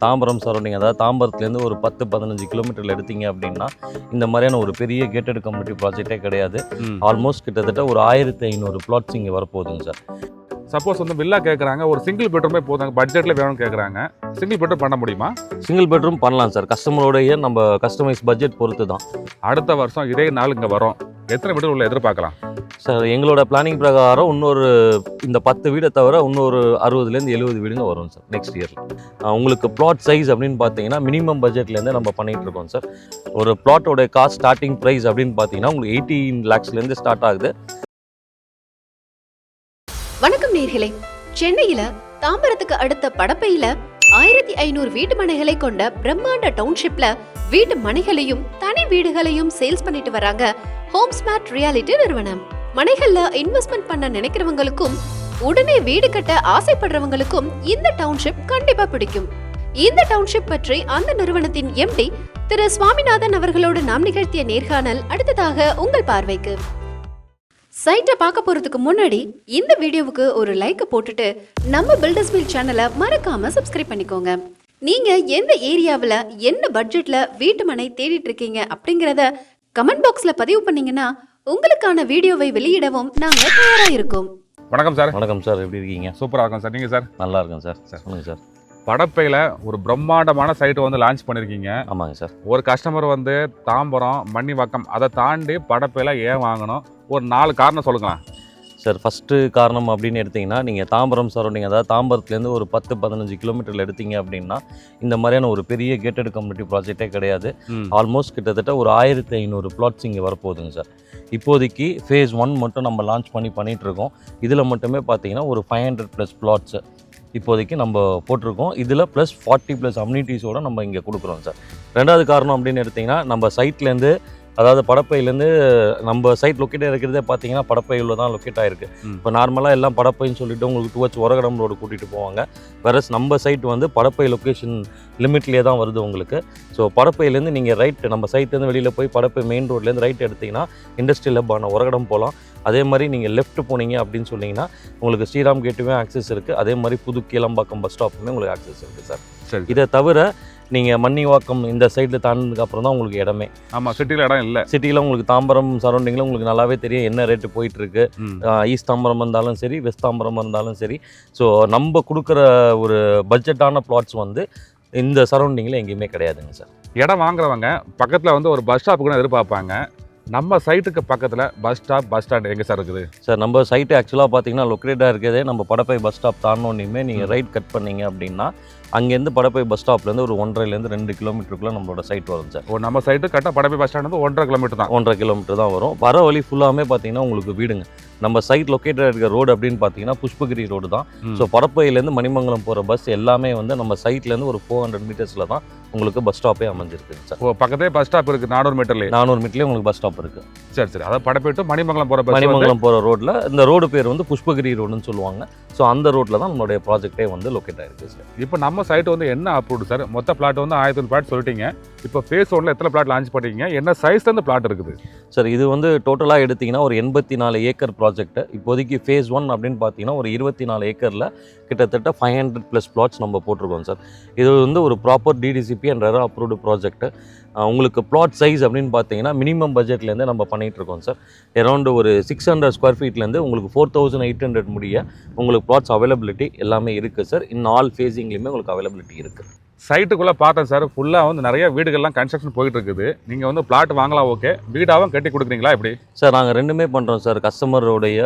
Tambaram surrounding, அதாவது தாம்பரத்துலேருந்து ஒரு 10-15 கிலோமீட்டரில் எடுத்தீங்க அப்படின்னா இந்த மாதிரியான ஒரு பெரிய கேட்டட் கம்யூனிட்டி ப்ராஜெக்டே கிடையாது. ஆல்மோஸ்ட் கிட்டத்தட்ட ஒரு 1500 பிளாட்ஸ் இங்கே வரப்போகுதுங்க சார். சப்போஸ் வந்து வில்லா கேட்குறாங்க, ஒரு சிங்கிள் பெட்ரூமே போதும், பட்ஜெட்டில் வேணும்னு கேட்குறாங்க, சிங்கிள் பெட்ரூம் பண்ண முடியுமா? சிங்கிள் பெட்ரூம் பண்ணலாம் சார், கஸ்டமரோடைய நம்ம கஸ்டமைஸ் பட்ஜெட் பொறுத்து தான். அடுத்த வருஷம் இதே நாள் இங்கே வரும், எத்தனை பெட்ரூம் உள்ள எதிர்பார்க்கலாம் சார்? எங்களோட பிளானிங் பிரகாரம் இன்னொரு இந்த 10 வீடை தவிர இன்னொரு 60லேருந்து 70 வீடுங்க வரும் சார் நெக்ஸ்ட் இயரில். உங்களுக்கு பிளாட் சைஸ் அப்படின்னு பார்த்தீங்கன்னா மினிமம் பட்ஜெட்லேருந்து நம்ம பண்ணிகிட்டு இருக்கோம் சார். ஒரு பிளாட்டோட காஸ்ட் ஸ்டார்டிங் ப்ரைஸ் அப்படின்னு பார்த்தீங்கன்னா உங்களுக்கு 18 lakhsலேருந்து ஸ்டார்ட் ஆகுது. வணக்கம் நேர்களே, சென்னையில தாம்பரத்துக்கு அடுத்த படப்பையில 1500 வீட்டு மனைகளை கொண்ட பிரம்மாண்ட டவுன்ஷிப்ல வீட்டு மனைகளையும் தனி வீடுகளையும் சேல்ஸ் பண்ணிட்டு வராங்க ஹோம் ஸ்மார்ட் ரியாலிட்டி நிறுவனம். மனைகள்ல இன்வெஸ்ட்மெண்ட் பண்ண நினைக்கிறவங்களுக்கும் உடனே வீடு கட்ட ஆசைப்படுறவங்களுக்கும் இந்த டவுன்ஷிப் கண்டிப்பா பிடிக்கும். இந்த டவுன்ஷிப் பற்றி அந்த நிறுவனத்தின் MD திரு சுவாமிநாதன் அவர்களோடு நாம் நிகழ்த்திய நேர்காணல் அடுத்ததாக உங்கள் பார்வைக்கு. சைட்டை பார்க்க போறதுக்கு முன்னாடி இந்த வீடியோவுக்கு ஒரு லைக் போட்டுட்டு நம்ம பில்டர்ஸ் வீல் சேனலை மறக்காம சப்ஸ்கிரைப் பண்ணிக்கோங்க. நீங்க எந்த ஏரியாவில் என்ன பட்ஜெட்ல வீட்டு மனை தேடிட்டு இருக்கீங்க அப்படிங்கிறத கமெண்ட் பாக்ஸ்ல பதிவு பண்ணீங்கன்னா உங்களுக்கான வீடியோவை வெளியிடவும் நாங்க தயாரா இருக்கோம். வணக்கம் சார். வணக்கம் சார், எப்படி இருக்கீங்க? சூப்பராக இருக்கும் சார். நீங்கள் சார்? நல்லா இருக்கேன் சார். சொல்லுங்கள் சார். படப்பையில் ஒரு பிரம்மாண்டமான சைட்டை வந்து லான்ச் பண்ணியிருக்கீங்க. ஆமாங்க சார். ஒரு கஸ்டமர் வந்து தாம்பரம், மன்னிவாக்கம் அதை தாண்டி படப்பையில் ஏன் வாங்கணும், ஒரு 4 காரணம் சொல்லுங்களேன் சார். ஃபஸ்ட்டு காரணம் அப்படின்னு எடுத்திங்கன்னா நீங்கள் தாம்பரம் சரௌண்டிங், அதாவது தாம்பரத்துலேருந்து ஒரு 10-15 கிலோமீட்டரில் எடுத்தீங்க அப்படின்னா இந்த மாதிரியான ஒரு பெரிய கேட்டட் கம்யூனிட்டி ப்ராஜெக்டே கிடையாது. ஆல்மோஸ்ட் கிட்டத்தட்ட ஒரு 1500 பிளாட்ஸ் இங்கே வரப்போகுதுங்க சார். இப்போதைக்கு ஃபேஸ் 1 மட்டும் நம்ம லான்ச் பண்ணிகிட்ருக்கோம். இதில் மட்டுமே பார்த்தீங்கன்னா ஒரு 500+ பிளாட்ஸு இப்போதைக்கு நம்ம போட்டிருக்கோம். இதில் ப்ளஸ் 40+ அம்யூனிட்டிஸோடு நம்ம இங்கே கொடுக்குறோம் சார். ரெண்டாவது காரணம் அப்படின்னு எடுத்திங்கன்னா நம்ம சைட்லேருந்து, அதாவது படப்பையிலேருந்து நம்ம சைட் லொக்கேட் இருக்கிறதே பார்த்தீங்கன்னா படப்பையில் தான் லொக்கேட் ஆகிருக்கு. இப்போ நார்மலாக எல்லாம் படப்பைன்னு சொல்லிட்டு உங்களுக்கு டுவர்ட்ஸ் ஒரகடம் ரோடு கூட்டிகிட்டு போவாங்க. வேறஸ் நம்ம சைட் வந்து படப்பை லொக்கேஷன் லிமிட்லேயே தான் வருது உங்களுக்கு. ஸோ படப்பையிலேருந்து நீங்கள் ரைட், நம்ம சைட்லேருந்து வெளியில் போய் படப்பை மெயின் ரோட்லேருந்து ரைட் எடுத்திங்கன்னா இண்டஸ்ட்ரியல் ஹப்பான ஒரகடம் போகலாம். அதே மாதிரி நீங்கள் லெஃப்ட் போனீங்க அப்படின்னு சொன்னீங்கன்னா உங்களுக்கு ஸ்ரீராம் கேட்டுமே ஆக்சஸ் இருக்குது. அதே மாதிரி புது கீழம்பாக்கம் பஸ் ஸ்டாப்புமே உங்களுக்கு ஆக்சஸ் இருக்குது சார். சரி. இதை தவிர நீங்கள் மன்னிவாக்கம் இந்த சைடில் தாண்டினதுக்கு அப்புறம் தான் உங்களுக்கு இடமே. ஆமாம், சிட்டியில் இடம் இல்லை. சிட்டியில் உங்களுக்கு தாம்பரம் சரௌண்டிங்கில் உங்களுக்கு நல்லாவே தெரியும் என்ன ரேட்டு போயிட்டுருக்கு. ஈஸ்ட் தாம்பரம் இருந்தாலும் சரி, வெஸ்ட் தாம்பரம் இருந்தாலும் சரி. ஸோ நம்ம கொடுக்குற ஒரு பட்ஜெட்டான பிளாட்ஸ் வந்து இந்த சரௌண்டிங்கில் எங்கேயுமே கிடையாதுங்க சார். இடம் வாங்குறவங்க பக்கத்தில் வந்து ஒரு பஸ் ஸ்டாப்புக்கு கூட எதிர்பார்ப்பாங்க. நம்ம சைட்டுக்கு பக்கத்தில் பஸ் ஸ்டாண்ட் எங்கே சார் இருக்குது சார்? நம்ம சைட்டு ஆக்சுவலாக பார்த்தீங்கன்னா லொக்கேட்டாக இருக்கிறதே நம்ம படப்பை பஸ் ஸ்டாப் தாண்டோன்னையுமே நீங்கள் ரைட் கட் பண்ணீங்க அப்படின்னா அங்கேருந்து படப்பை பஸ் ஸ்டாப்லேருந்து ஒரு 1.5 2 கிலோமீட்டருக்குள்ளே நம்மளோட சைட் வரும் சார். நம்ம சைட்டு கரெக்டாக படப்பை பஸ் ஸ்டாண்ட் வந்து 1.5 கிலோமீட்டர் தான். 1.5 கிலோமீட்டர் தான் வரும். வர வழி ஃபுல்லாமே பார்த்தீங்கன்னா உங்களுக்கு வீடுங்க. நம்ம சைட் லொக்கேட்டட் இருக்கிற ரோடு அப்படின்னு பார்த்தீங்கன்னா புஷ்பகிரி ரோடு தான். ஸோ படப்பையிலேருந்து மணிமங்கலம் போகிற பஸ் எல்லாமே வந்து நம்ம சைட்லேருந்து ஒரு 400 மீட்டர்ஸில் தான் உங்களுக்கு பஸ் ஸ்டாப்பே அமைஞ்சிருக்கு சார். பக்கத்தே பஸ் ஸ்டாப் இருக்குது, 400 மீட்டர்லேயே. 400 மீட்டர்லேயே உங்களுக்கு பஸ் ஸ்டாப் இருக்குது. சரி சரி. அதாவது படப்பை டு மணிமங்கலம் போகிற மணிமங்கலம் போகிற ரோட்டில், இந்த ரோடு பேர் வந்து புஷ்பகிரி ரோடுன்னு சொல்லுவாங்க. ஸோ அந்த ரோட்டில் தான் நம்மளுடைய ப்ராஜெக்டே வந்து லொக்கேட் ஆகிருக்கு சார். இப்போ நம்ம சைட்டு வந்து என்ன அப்ரூவ்டு சார்? மொத்த பிளாட் வந்து 1000 பிளாட் சொல்லிட்டீங்க. இப்போ ஃபேஸ் 1ல் எத்தனை பிளாட் லான்ச் பண்ணிட்டீங்க? என்ன சைஸ்லேருந்து பிளாட் இருக்குது சார்? இது வந்து டோட்டலாக எடுத்திங்கன்னா ஒரு 84 ஏக்கர் ப்ராஜெக்ட். இப்போதைக்கு ஃபேஸ் 1 அப்படின்னு பார்த்தீங்கன்னா ஒரு 24 ஏக்கரில் கிட்டத்தட்ட 500+ பிளாட்ஸ் நம்ம போட்டிருக்கோம் சார். இது வந்து ஒரு proper DDCP and RERA approved project. உங்களுக்கு பிளாட் சைஸ் அப்படின்னு பார்த்தீங்கன்னா மினிமம் பட்ஜெட்லேருந்து நம்ம பண்ணிகிட்டு இருக்கோம் சார். அரௌண்டு ஒரு 600 ஸ்கொயர் ஃபீட்லேருந்து உங்களுக்கு 4800 முடிய உங்களுக்கு பிளாட்ஸ் அவைலபிலிட்டி எல்லாமே இருக்குது சார். இன் ஆல் ஃபேஸிங்லேயுமே உங்களுக்கு அவைலபிலிட்டி இருக்குது. சைட்டுக்குள்ளே பார்த்தேன் சார், ஃபுல்லாக வந்து நிறைய வீடுகள்லாம் கன்ஸ்ட்ரக்ஷன் போயிட்டு இருக்குது. நீங்கள் வந்து பிளாட் வாங்கலாம், ஓகே, வீடாகவும் கட்டி கொடுக்குறீங்களா எப்படி சார்? நாங்கள் ரெண்டுமே பண்ணுறோம் சார். கஸ்டமருடைய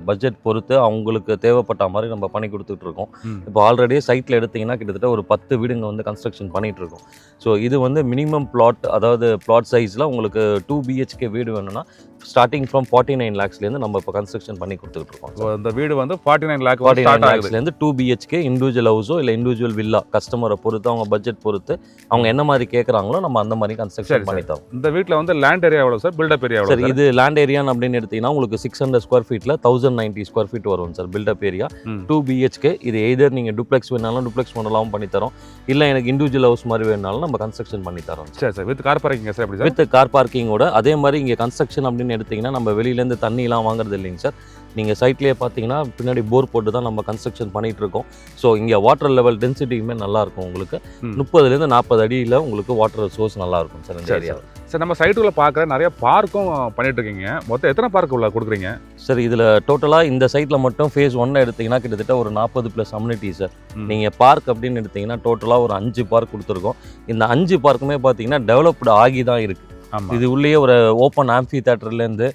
பட்ஜெட் பொறுத்து அவங்களுக்கு தேவைப்பட்ட மாதிரி நம்ம பண்ணி கொடுத்துட்ருக்கோம். இப்போ ஆல்ரெடி சைட்டில் எடுத்திங்கன்னா கிட்டத்தட்ட ஒரு 10 வீடுங்க வந்து கன்ஸ்ட்ரக்ஷன் பண்ணிகிட்ருக்கோம். ஸோ இது வந்து மினிமம் பிளாட், அதாவது பிளாட் சைஸில் உங்களுக்கு 2 BHK வீடு வேணும்னா ஸ்டார்டிங் ஃப்ரம் 49 lakhsலேருந்து நம்ம இப்போ கன்ஸ்ட்ரக்ஷன் பண்ணி கொடுத்துட்ருக்கோம். ஸோ இந்த வீடு வந்து 49 lakhsலேருந்து 2 BHK இண்டிவிஜுவல் ஹவுஸோ இல்லை இண்டிவிஜுவல் வில்லா கஸ்டமரை பொறுத்து, அவங்க பட்ஜெட் பொறுத்து அவங்க என்ன மாதிரி கேட்குறாங்களோ நம்ம அந்த மாதிரி கன்ஸ்ட்ரக்ஷன் பண்ணி தரோம். இந்த வீட்டில் வந்து லேண்ட் ஏரியா எவ்வளோ சார்? Build up area sir? இது லேண்ட் ஏரியான்னு அப்படின்னு எடுத்தீங்கன்னா உங்களுக்கு 600 ஸ்கொயர் ஃபீட்டில் 1090 ஸ்கொயர் ஃபீட் வரும் சார் பில்டப் ஏரியா. 2 BHK. இது எய்தர் நீங்கள் டூப்ளெக்ஸ் வேணாலும் டூப்ளெக்ஸ் பண்ணலாம் பண்ணி தரோம், இல்லை எனக்கு இண்டிவிஜுவல் ஹவுஸ் மாதிரி வேணாலும் நம்ம கன்ஸ்ட்ரக்ஷன் பண்ணி தரோம். சரி sir. With car parking sir? எப்படி சார்? வித் கார் பார்க்கிங்கோட. அதே மாதிரி இங்கே கன்ஸ்ட்ரக்ஷன் அப்படின்னு எடுத்திங்கன்னா நம்ம வெளியிலேருந்து தண்ணிலாம் வாங்குறது இல்லைங்க சார். நீங்கள் சைட்லேயே பார்த்தீங்கன்னா பின்னாடி போர் போட்டு தான் நம்ம கன்ஸ்ட்ரக்ஷன் பண்ணிகிட்டு இருக்கோம். ஸோ இங்கே வாட்டர் லெவல் டென்சிட்டியுமே நல்லாயிருக்கும் உங்களுக்கு. 30லேருந்து 40 அடியில் உங்களுக்கு வாட்டர் சோர்ஸ் நல்லாயிருக்கும் சார் இந்த ஏரியா. சார் நம்ம சைட்டுக்குள்ள பார்க்குற நிறைய பார்க்கும் பண்ணிட்டு இருக்கீங்க. மொத்தம் எத்தனை பார்க் உள்ள கொடுக்குறீங்க சார்? இதில் டோட்டலாக இந்த சைட்டில் மட்டும் ஃபேஸ் 1 எடுத்திங்கன்னா கிட்டத்தட்ட ஒரு 40+ அம்யூனிட்டி சார். நீங்கள் பார்க் அப்படின்னு எடுத்திங்கன்னா டோட்டலாக ஒரு 5 பார்க் கொடுத்துருக்கோம். இந்த 5 பார்க்குமே பார்த்தீங்கன்னா டெவலப்டு ஆகி தான் இருக்குது. இது உள்ளேயே ஒரு ஓப்பன் ஆம்பி தியேட்டர்லேருந்து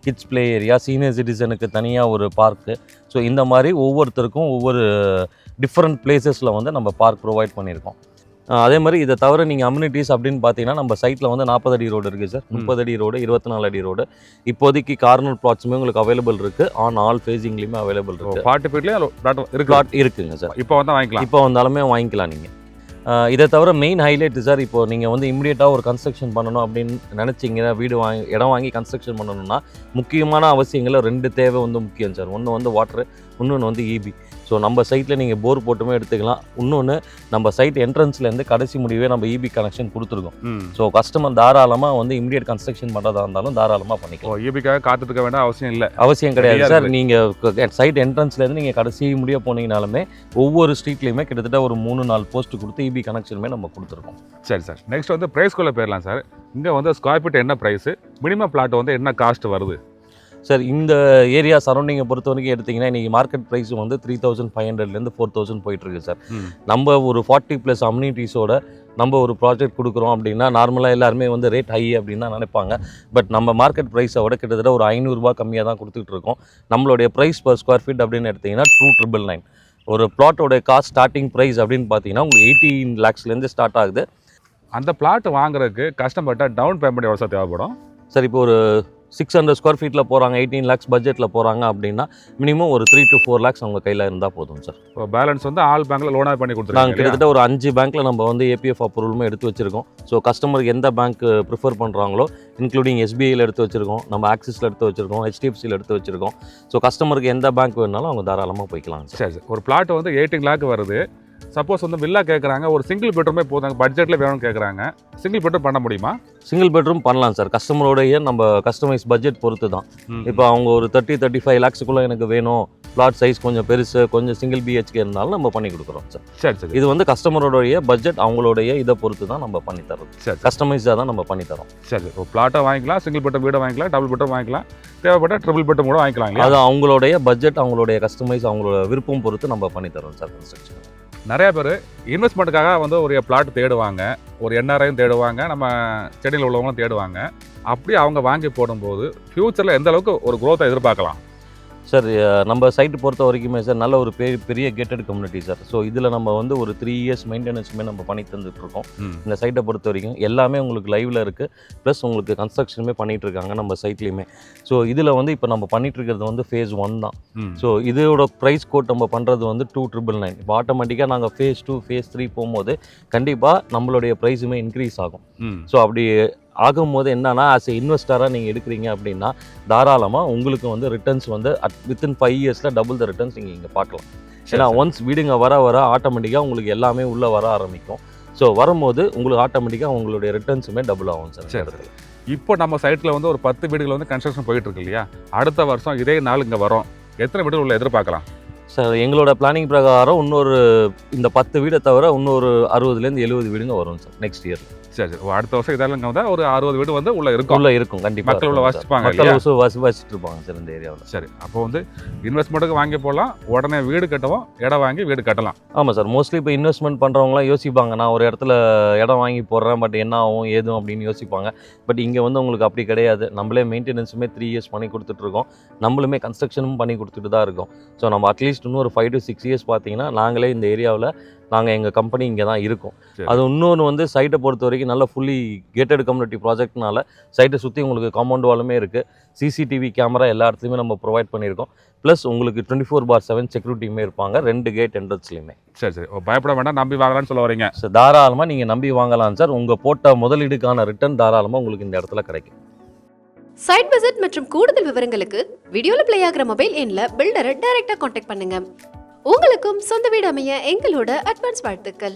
கிட்ஸ் ப்ளே ஏரியா, சீனியர் சிட்டிசனுக்கு தனியாக ஒரு பார்க்கு. ஸோ இந்த மாதிரி ஒவ்வொருத்தருக்கும் ஒவ்வொரு டிஃப்ரெண்ட் பிளேசஸில் வந்து நம்ம பார்க் ப்ரொவைட் பண்ணியிருக்கோம். அதே மாதிரி இதை தவிர நீங்கள் அம்யூனிட்டிஸ் அப்படின்னு பார்த்தீங்கன்னா நம்ம சைட்டில் வந்து 40 அடி ரோடு இருக்குது சார், 30 அடி ரோடு, 24 அடி ரோடு. இப்போதைக்கு கார்னர் பிளாட்ஸுமே உங்களுக்கு அவைலபிள் இருக்குது. ஆன் ஆல் ஃபேஸிங்லேயுமே அவைலபிள் இருக்குது. 40 ஃபீட்லேயே பிளாட் இருக்குங்க சார். இப்போ வந்தால் வாங்கிக்கலாம். இப்போ வந்தாலுமே வாங்கிக்கலாம் நீங்கள். இதை தவிர மெயின் ஹைலைட் சார், இப்போ நீங்கள் வந்து இம்மிடியேட்டாக ஒரு கன்ஸ்ட்ரக்ஷன் பண்ணணும் அப்படின்னு நினச்சிங்கன்னா, இடம் வாங்கி கன்ஸ்ட்ரக்ஷன் பண்ணணும்னா முக்கியமான அவசியங்களில் 2 தேவை வந்து முக்கியம் சார். ஒன்று வந்து வாட்ரு, இன்னொன்று வந்து இபி. ஸோ நம்ம சைட்டில் நீங்கள் போர் போட்டுமே எடுத்துக்கலாம். இன்னொன்று நம்ம சைட் என்ட்ரன்ஸ்லேருந்து கடைசி முடிவே நம்ம இபி கனெக்ஷன் கொடுத்துருக்கோம். ஸோ கஸ்டமர் தாராளமாக வந்து இம்மிடியேட் கன்ஸ்ட்ரக்ஷன் பண்ணுறதா இருந்தாலும் தாராளமாக பண்ணிக்கலாம். இபிக்காக காத்துட்டு இருக்க வேண்டாம் அவசியம் கிடையாது சார். நீங்கள் சைட் என்ட்ரன்ஸ்லேருந்து நீங்கள் கடைசி முடிய போனீங்கனாலுமே ஒவ்வொரு ஸ்ட்ரீட்லேயுமே கிட்டத்தட்ட ஒரு 3-4 போஸ்ட் கொடுத்து இபி கனெக்ஷனுமே நம்ம கொடுத்துருக்கோம். சரி சார், நெக்ஸ்ட் வந்து ப்ரைஸ்குள்ளே போயிடலாம் சார். இங்கே வந்து ஸ்கொயர் ஃபீட் என்ன ப்ரைஸு, மினிமம் பிளாட் வந்து என்ன காஸ்ட் வருது சார்? இந்த ஏரியா சரௌண்டிங்கை பொறுத்த வரைக்கும் எடுத்திங்கன்னா இன்றைக்கி மார்க்கெட் ப்ரைஸ் வந்து 3500லேருந்து 4000 போயிட்டுருக்கு சார். நம்ம ஒரு 40+ அம்யூனிட்டிஸோட நம்ம ஒரு ப்ராஜெக்ட் கொடுக்குறோம் அப்படின்னா நார்மலாக எல்லாருமே வந்து ரேட் ஹை அப்படின்னு தான் நினைப்பாங்க. பட் நம்ம மார்க்கெட் ப்ரைஸை விட கிட்டத்தட்ட ஒரு 500 ரூபா கம்மியாக தான் கொடுத்துட்டு இருக்கோம். நம்மளுடைய ப்ரைஸ் பர் ஸ்கொயர் ஃபீட் அப்படின்னு எடுத்திங்கன்னா 2999. ஒரு பிளாட்டோட காஸ்ட் ஸ்டார்டிங் ப்ரைஸ் அப்படின்னு பார்த்தீங்கன்னா உங்களுக்கு 18 lakhsலேருந்து ஸ்டார்ட் ஆகுது. அந்த பிளாட் வாங்குறதுக்கு கஸ்டமர்கிட்ட டவுன் பேமெண்ட் எவ்வளோ சார் தேவைப்படும் சார்? இப்போ ஒரு 600 ஸ்கொயர் ஃபீட்டில் போகிறாங்க, 18 lakhs பட்ஜெட்டில் போகிறாங்க அப்படின்னா மினிமம் ஒரு 3 to 4 lakhs அவங்க கையில் இருந்தால் போதும் சார். இப்போ பேலன்ஸ் வந்து ஆல் பேங்க்கில் லோனாக பண்ணி கொடுத்துருக்காங்க. நாங்கள் கிட்டத்தட்ட ஒரு 5 பேங்க்கில் நம்ம வந்து ஏபிஎஃப் அப்ரூவலுமே எடுத்து வச்சுருக்கோம். ஸோ கஸ்டமருக்கு எந்த பேங்க் ப்ரிஃபர் பண்ணுறாங்களோ இன்க்ளூடிங் எஸ்பிஐயில் எடுத்து வச்சுருக்கோம், நம்ம ஆக்சிஸில் எடுத்து வச்சுருக்கோம், HDFCயில் எடுத்து வச்சுருக்கோம். ஸோ கஸ்டமருக்கு எந்த பேங்க் வேணுனாலும் அவங்க தாராளமாக போய்க்கலாம் சார். சரி சார், ஒரு பிளாட் வந்து 18 lakh வருது. சப்போஸ் வந்து வில்லா கேட்குறாங்க, ஒரு சிங்கிள் பெட்ரூமே போதாங்க, பட்ஜெட்டில் வேணும்னு கேட்குறாங்க, சிங்கிள் பெட்ரூம் பண்ண முடியுமா? சிங்கிள் பெட்ரூம் பண்ணலாம் சார். கஸ்டமரோடைய நம்ம கஸ்டமைஸ் பட்ஜெட் பொறுத்து தான். இப்போ அவங்க ஒரு 30-35 lakhsக்குள்ளே எனக்கு வேணும், பிளாட் சைஸ் கொஞ்சம் பெருசு, கொஞ்சம் சிங்கிள் பிஹெச்கே இருந்தாலும் நம்ம பண்ணி கொடுக்குறோம் சார். சரி சரி, இது வந்து கஸ்டமரோடைய பட்ஜெட் அவங்களுடைய இதை பொறுத்து தான் நம்ம பண்ணி தரோம். சரி, கஸ்டமைஸாக தான் நம்ம பண்ணி தரோம். சரி, ஒரு பிளாட்டை வாங்கிக்கலாம், சிங்கிள் பெட்ரூம் வீடை வாங்கிக்கலாம், டபுள் பெட்ரூம் வாங்கிக்கலாம், தேவைப்பட்ட ட்ரிபிள் பெட்ரூம் கூட வாங்கிக்கலாம். அது அவங்களுடைய பட்ஜெட், அவங்களுடைய கஸ்டமைஸ், அவங்களோட விருப்பம் பொறுத்து நம்ம பண்ணி தரோம் சார் கன்ஸ்ட்ரக்ஷன். நிறைய பேர் இன்வெஸ்ட்மெண்ட்டுக்காக வந்து ஒரு பிளாட் தேடுவாங்க, ஒரு என்ஆர்ஐயும் தேடுவாங்க, நம்ம சென்னையில் உள்ளவங்களும் தேடுவாங்க. அப்படி அவங்க வாங்கி போடும்போது ஃப்யூச்சரில் எந்த அளவுக்கு ஒரு க்ரோத்தை எதிர்பார்க்கலாம் சார்? நம்ம சைட்டு பொறுத்த வரைக்குமே சார் நல்ல ஒரு பெரிய கேட்டட் கம்யூனிட்டி சார். ஸோ இதில் நம்ம வந்து ஒரு 3 years மெயின்டெனன்ஸுமே நம்ம பண்ணி தந்துட்டுருக்கோம். இந்த சைட்டை பொறுத்த வரைக்கும் எல்லாமே உங்களுக்கு லைவில் இருக்குது. ப்ளஸ் உங்களுக்கு கன்ஸ்ட்ரக்ஷனுமே பண்ணிகிட்டு இருக்காங்க நம்ம சைட்லேயுமே. ஸோ இதில் வந்து இப்போ நம்ம பண்ணிகிட்டு இருக்கிறது வந்து ஃபேஸ் 1 தான். ஸோ இதோட ப்ரைஸ் கோட் நம்ம பண்ணுறது வந்து 2999. இப்போ ஆட்டோமேட்டிக்காக நாங்கள் ஃபேஸ் 2, ஃபேஸ் 3 போகும்போது கண்டிப்பாக நம்மளுடைய ப்ரைஸுமே இன்க்ரீஸ் ஆகும். ஸோ அப்படி ஆகும்போது என்னன்னா, ஆஸ் எ இன்வெஸ்டராக நீங்கள் எடுக்கிறீங்க அப்படின்னா தாராளமாக உங்களுக்கு வந்து ரிட்டர்ன்ஸ் வந்து வித்தின் 5 yearsல டபுள் த ரிட்டர்ன்ஸ் நீங்கள் இங்கே பார்க்கலாம். ஏன்னா ஒன்ஸ் வீடுங்க வர ஆட்டோமேட்டிக்காக உங்களுக்கு எல்லாமே உள்ளே வர ஆரம்பிக்கும். ஸோ வரும்போது உங்களுக்கு ஆட்டோமேட்டிக்காக உங்களுடைய ரிட்டர்ன்ஸுமே டபுள் ஆகும் சார். சரி, இப்போ நம்ம சைட்டில் வந்து ஒரு 10 வீடுகள் வந்து கன்ஸ்ட்ரக்ஷன் போயிட்டு இருக்கு இல்லையா? அடுத்த வருஷம் இதே நாள் இங்கே வரும், எத்தனை வீடுகள் உள்ள எதிர்பார்க்கலாம் சார்? எங்களோட பிளானிங் பிரகாரம் இந்த 10 வீடை தவிர இன்னொரு 60லேருந்து 70 வீடுங்க வரும் சார் நெக்ஸ்ட் இயர். சரி சரி, அடுத்த வருஷம் இதெல்லாம் வந்தால் ஒரு 60 வீடு வந்து உள்ள இருக்கும் கண்டிப்பாக. மக்கள் உள்ள வசிப்பாங்க, வசிச்சுட்டு இருப்பாங்க சார் இந்த ஏரியாவில். சரி, அப்போ வந்து இன்வெஸ்ட்மெண்ட்டுக்கு வாங்கி போடலாம், உடனே வீடு கட்டவும், இடம் வாங்கி வீடு கட்டலாம். ஆமாம் சார், மோஸ்ட்லி இப்போ இன்வெஸ்ட்மெண்ட் பண்ணுறவங்களாம் யோசிப்பாங்க, நான் ஒரு இடத்துல இடம் வாங்கி போடுறேன், பட் என்ன ஆகும் ஏதும் அப்படின்னு யோசிப்பாங்க. பட் இங்கே வந்து உங்களுக்கு அப்படி கிடையாது. நம்மளே மெயின்டெனன்ஸுமே 3 years பண்ணி கொடுத்துட்ருக்கோம், நம்மளுமே கன்ஸ்ட்ரக்ஷனும் பண்ணி கொடுத்துட்டு தான் இருக்கோம். ஸோ நம்ம அட்லீஸ்ட் இன்னும் ஒரு 5 to 6 years பார்த்தீங்கன்னா நாங்களே இந்த ஏரியாவில் எங்கள் கம்பெனி இங்கே தான் இருக்கும். அது இன்னொன்று வந்து சைட்டை பொறுத்த வரைக்கும் நல்ல ஃபுல்லி கேட்டட் கம்யூனிட்டி ப்ராஜெக்ட்னால சைட்டை சுற்றி உங்களுக்கு காம்பவுண்ட் வாலுமே இருக்குது, சிசிடிவி கேமரா எல்லா இடத்துலையுமே நம்ம ப்ரொவைட் பண்ணியிருக்கோம். ப்ளஸ் உங்களுக்கு 24/7 செக்யூரிட்டியுமே இருப்பாங்க 2 கேட் என்ட்ரன்ஸ்லையுமே. சரி சரி, பயப்பட வேண்டாம், நம்பி வாங்கலாம்னு சொல்ல வரீங்க சார்? தாராளமாக நீங்கள் நம்பி வாங்கலாம் சார். உங்கள் போட்ட முதலீடுக்கான ரிட்டர்ன் தாராளமாக உங்களுக்கு இந்த இடத்துல கிடைக்கும். சைட் விசிட் மற்றும் கூடுதல் விவரங்களுக்கு வீடியோவில் ப்ளே ஆகிற மொபைல் எண்ணில் பில்டரை டைரெக்டாக காண்டாக்ட் பண்ணுங்க. உங்களுக்கும் சொந்த வீடு அமைய எங்களோட அட்வான்ஸ் வாழ்த்துக்கள்.